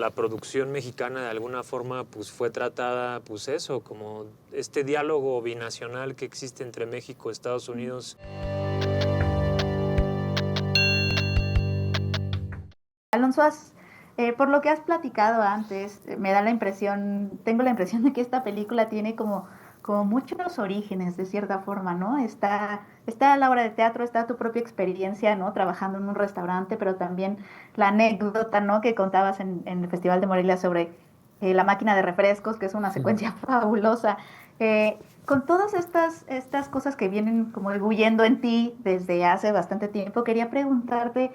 la producción mexicana de alguna forma pues fue tratada pues eso, como este diálogo binacional que existe entre México y Estados Unidos. Alonso, por lo que has platicado antes, me da la impresión, tengo la impresión de que esta película tiene como muchos orígenes, de cierta forma, ¿no? Está la obra de teatro, está tu propia experiencia, ¿no? Trabajando en un restaurante, pero también la anécdota, ¿no? Que contabas en el Festival de Morelia sobre la máquina de refrescos, que es una secuencia fabulosa. Con todas estas cosas que vienen como huyendo en ti desde hace bastante tiempo, quería preguntarte,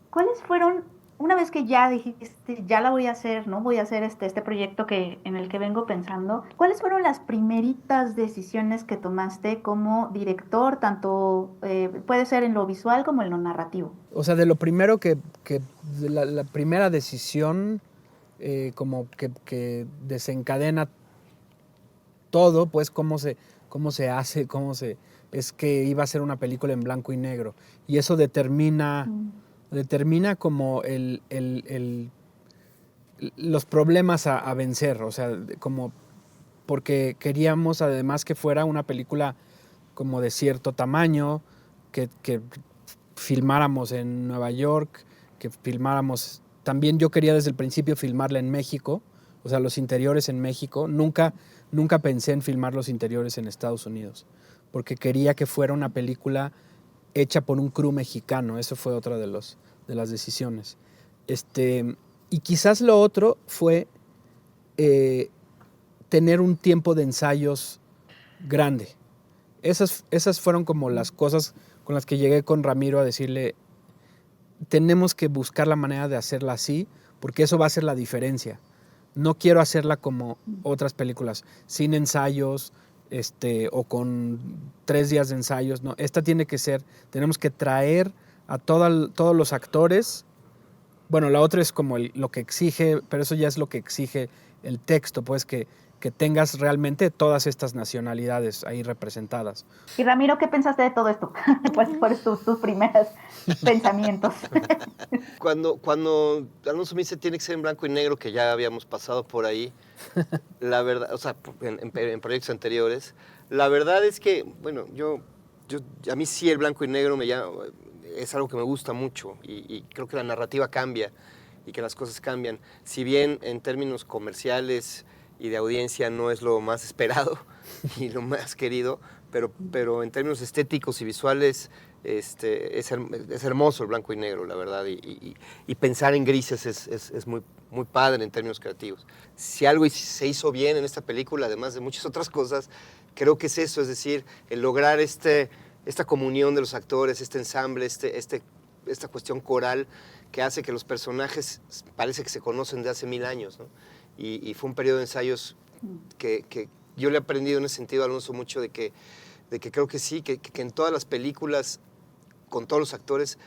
¿cuáles fueron una vez que ya dijiste, ya la voy a hacer, ¿no? Voy a hacer este proyecto en el que vengo pensando, ¿cuáles fueron las primeritas decisiones que tomaste como director, tanto puede ser en lo visual como en lo narrativo? O sea, de lo primero de la primera decisión como que desencadena todo, pues cómo se hace, es que iba a ser una película en blanco y negro. Y eso determina como los problemas a vencer, o sea, como porque queríamos además que fuera una película como de cierto tamaño, que filmáramos en Nueva York, que filmáramos, también yo quería desde el principio filmarla en México, o sea, los interiores en México, nunca pensé en filmar los interiores en Estados Unidos, porque quería que fuera una película hecha por un crew mexicano, eso fue otra de las decisiones. Y quizás lo otro fue eh, tener un tiempo de ensayos grande. Esas fueron como las cosas con las que llegué con Ramiro a decirle, tenemos que buscar la manera de hacerla así, porque eso va a ser la diferencia. No quiero hacerla como otras películas, sin ensayos, o con 3 días de ensayos. No, esta tiene que ser, tenemos que traer a todos los actores. Bueno, la otra es como lo que exige, pero eso ya es lo que exige el texto, pues que tengas realmente todas estas nacionalidades ahí representadas. Y Ramiro, ¿qué pensaste de todo esto? ¿Cuáles tus primeros pensamientos? Cuando Alonso me dice tiene que ser en blanco y negro, que ya habíamos pasado por ahí, la verdad, o sea, en proyectos anteriores, la verdad es que, bueno, a mí sí el blanco y negro es algo que me gusta mucho y creo que la narrativa cambia y que las cosas cambian. Si bien en términos comerciales y de audiencia no es lo más esperado y lo más querido, pero en términos estéticos y visuales es hermoso el blanco y negro, la verdad, y pensar en grises es muy padre en términos creativos. Si algo se hizo bien en esta película, además de muchas otras cosas, creo que es eso, es decir, el lograr esta comunión de los actores, este ensamble, esta cuestión coral que hace que los personajes parece que se conocen de hace 1000 años, ¿no? Y fue un periodo de ensayos que yo le he aprendido en ese sentido a Alonso mucho de que creo que sí, que en todas las películas, con todos los actores,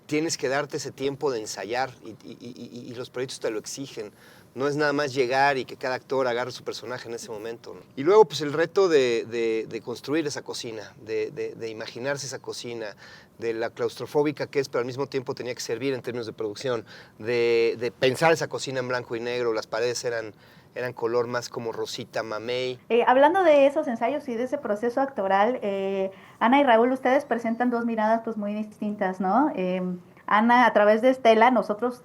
tienes que darte ese tiempo de ensayar y los proyectos te lo exigen. No es nada más llegar y que cada actor agarre su personaje en ese momento, ¿no? Y luego, pues el reto de construir esa cocina, de imaginarse esa cocina, de la claustrofóbica que es, pero al mismo tiempo tenía que servir en términos de producción, de pensar esa cocina en blanco y negro, las paredes eran color más como rosita, mamey. Hablando de esos ensayos y de ese proceso actoral, Ana y Raúl, ustedes presentan dos miradas pues muy distintas, ¿no? Ana, a través de Estela, nosotros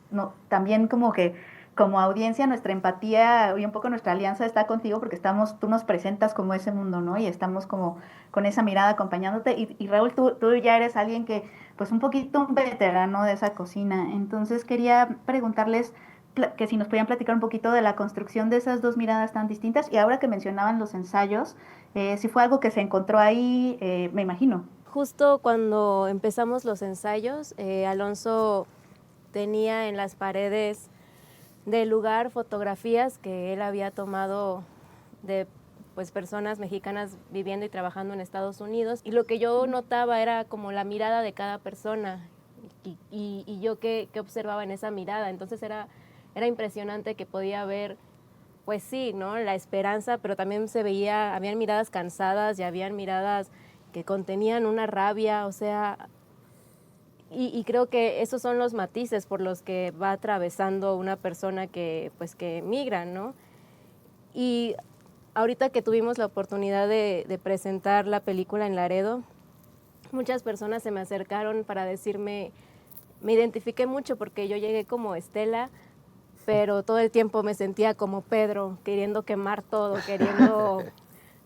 también como que como audiencia nuestra empatía y un poco nuestra alianza está contigo porque tú nos presentas como ese mundo, ¿no? Y estamos como con esa mirada acompañándote. Y Raúl, tú ya eres alguien que pues un poquito un veterano de esa cocina. Entonces quería preguntarles que si nos podían platicar un poquito de la construcción de esas dos miradas tan distintas y ahora que mencionaban los ensayos, si fue algo que se encontró ahí, me imagino. Justo cuando empezamos los ensayos, Alonso tenía en las paredes del lugar fotografías que él había tomado de pues, personas mexicanas viviendo y trabajando en Estados Unidos, y lo que yo notaba era como la mirada de cada persona y yo qué observaba en esa mirada. Entonces era impresionante que podía ver, pues sí, ¿no? La esperanza, pero también habían miradas cansadas y habían miradas que contenían una rabia, o sea, y creo que esos son los matices por los que va atravesando una persona que, pues, que migra, ¿no? Y ahorita que tuvimos la oportunidad de presentar la película en Laredo, muchas personas se me acercaron para decirme, me identifiqué mucho porque yo llegué como Estela, pero todo el tiempo me sentía como Pedro, queriendo quemar todo, queriendo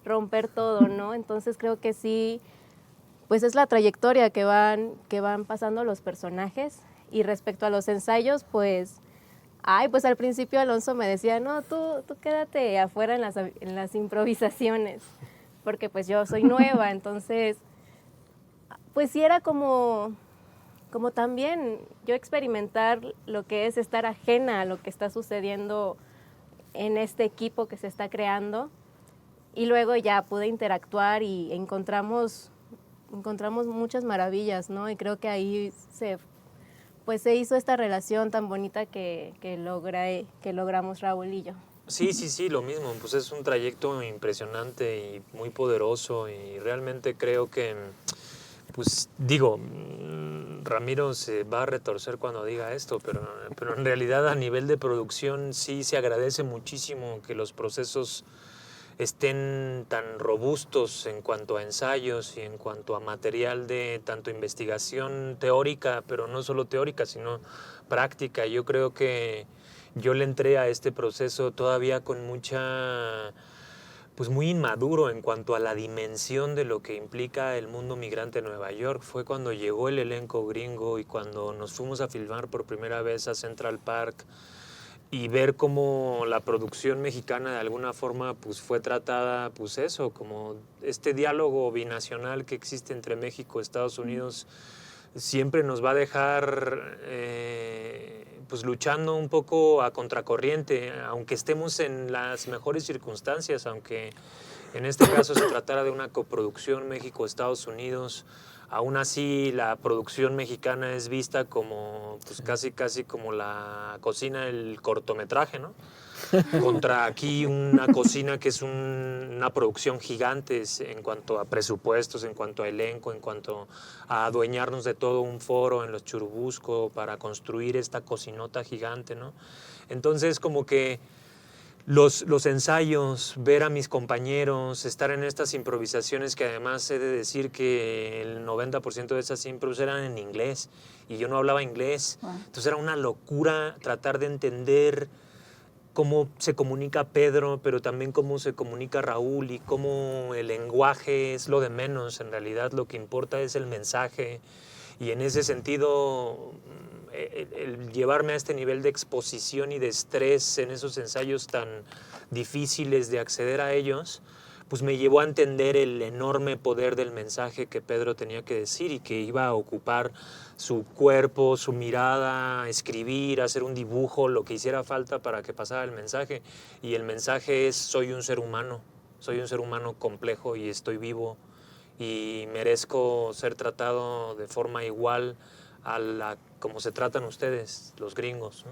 romper todo, ¿no? Entonces creo que sí, pues es la trayectoria que van pasando los personajes. Y respecto a los ensayos, pues, pues al principio Alonso me decía, no, tú quédate afuera en las improvisaciones, porque pues yo soy nueva, entonces, pues sí era como también yo experimentar lo que es estar ajena a lo que está sucediendo en este equipo que se está creando. Y luego ya pude interactuar y encontramos muchas maravillas, ¿no? Y creo que ahí se hizo esta relación tan bonita que logramos Raúl y yo. Sí, lo mismo, pues es un trayecto impresionante y muy poderoso, y realmente creo que, pues digo, Ramiro se va a retorcer cuando diga esto, pero en realidad a nivel de producción sí se agradece muchísimo que los procesos estén tan robustos en cuanto a ensayos y en cuanto a material de tanto investigación teórica, pero no solo teórica, sino práctica. Yo creo que yo le entré a este proceso todavía con pues muy inmaduro en cuanto a la dimensión de lo que implica el mundo migrante en Nueva York. Fue cuando llegó el elenco gringo y cuando nos fuimos a filmar por primera vez a Central Park, y ver cómo la producción mexicana de alguna forma pues fue tratada, pues eso, como este diálogo binacional que existe entre México y Estados Unidos siempre nos va a dejar pues luchando un poco a contracorriente, aunque estemos en las mejores circunstancias, aunque en este caso se tratara de una coproducción México-Estados Unidos. Aún así, la producción mexicana es vista como, pues casi como la cocina del cortometraje, ¿no? Contra aquí una cocina que es una producción gigante en cuanto a presupuestos, en cuanto a elenco, en cuanto a adueñarnos de todo un foro en los Churubusco para construir esta cocinota gigante, ¿no? Entonces, como que los ensayos, ver a mis compañeros, estar en estas improvisaciones, que además he de decir que el 90% de esas impros eran en inglés y yo no hablaba inglés. Wow. Entonces era una locura tratar de entender cómo se comunica Pedro, pero también cómo se comunica Raúl, y cómo el lenguaje es lo de menos. En realidad lo que importa es el mensaje, y en ese sentido el llevarme a este nivel de exposición y de estrés en esos ensayos tan difíciles de acceder a ellos, pues me llevó a entender el enorme poder del mensaje que Pedro tenía que decir, y que iba a ocupar su cuerpo, su mirada, escribir, hacer un dibujo, lo que hiciera falta para que pasara el mensaje. Y el mensaje es: soy un ser humano complejo y estoy vivo y merezco ser tratado de forma igual a la como se tratan ustedes, los gringos, ¿no?